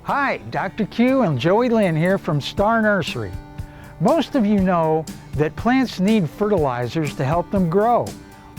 Hi, Dr. Q and Joey Lynn here from Star Nursery. Most of you know that plants need fertilizers to help them grow.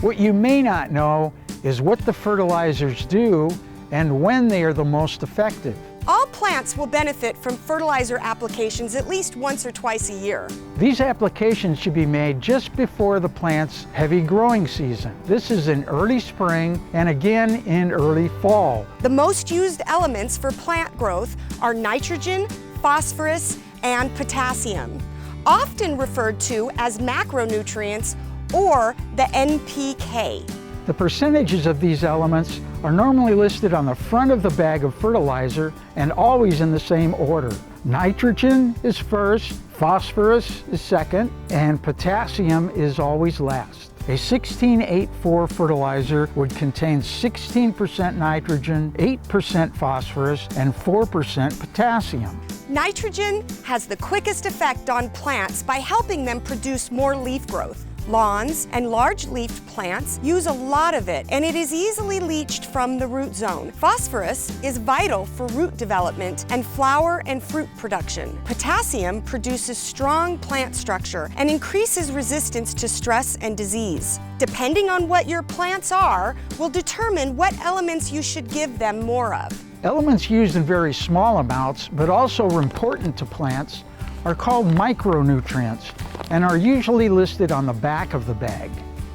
What you may not know is what the fertilizers do and when they are the most effective. All plants will benefit from fertilizer applications at least once or twice a year. These applications should be made just before the plant's heavy growing season. This is in early spring and again in early fall. The most used elements for plant growth are nitrogen, phosphorus, and potassium, often referred to as macronutrients or the NPK. The percentages of these elements are normally listed on the front of the bag of fertilizer and always in the same order. Nitrogen is first, phosphorus is second, and potassium is always last. A 16-8-4 fertilizer would contain 16% nitrogen, 8% phosphorus, and 4% potassium. Nitrogen has the quickest effect on plants by helping them produce more leaf growth. Lawns and large-leafed plants use a lot of it, and it is easily leached from the root zone. Phosphorus is vital for root development and flower and fruit production. Potassium produces strong plant structure and increases resistance to stress and disease. Depending on what your plants are, will determine what elements you should give them more of. Elements used in very small amounts, but also important to plants, are called micronutrients and are usually listed on the back of the bag.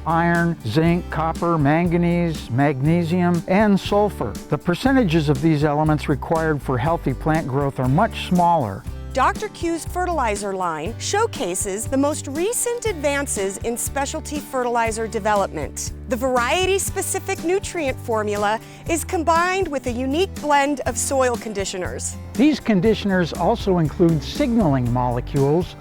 Iron, zinc, copper, manganese, magnesium, and sulfur. The percentages of these elements required for healthy plant growth are much smaller. Dr. Q's fertilizer line showcases the most recent advances in specialty fertilizer development. The variety-specific nutrient formula is combined with a unique blend of soil conditioners. These conditioners also include signaling molecules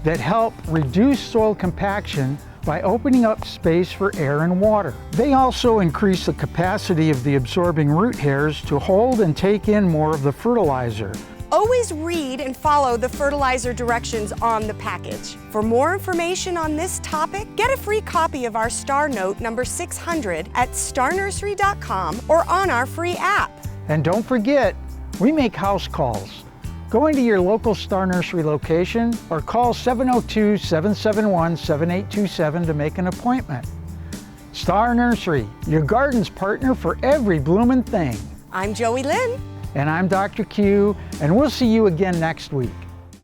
that help reduce soil compaction by opening up space for air and water. They also increase the capacity of the absorbing root hairs to hold and take in more of the fertilizer. Always read and follow the fertilizer directions on the package. For more information on this topic, get a free copy of our Star Note number 600 at starnursery.com or on our free app. And don't forget, we make house calls. Go into your local Star Nursery location or call 702-771-7827 to make an appointment. Star Nursery, your garden's partner for every bloomin' thing. I'm Joey Lynn. And I'm Dr. Q, and we'll see you again next week.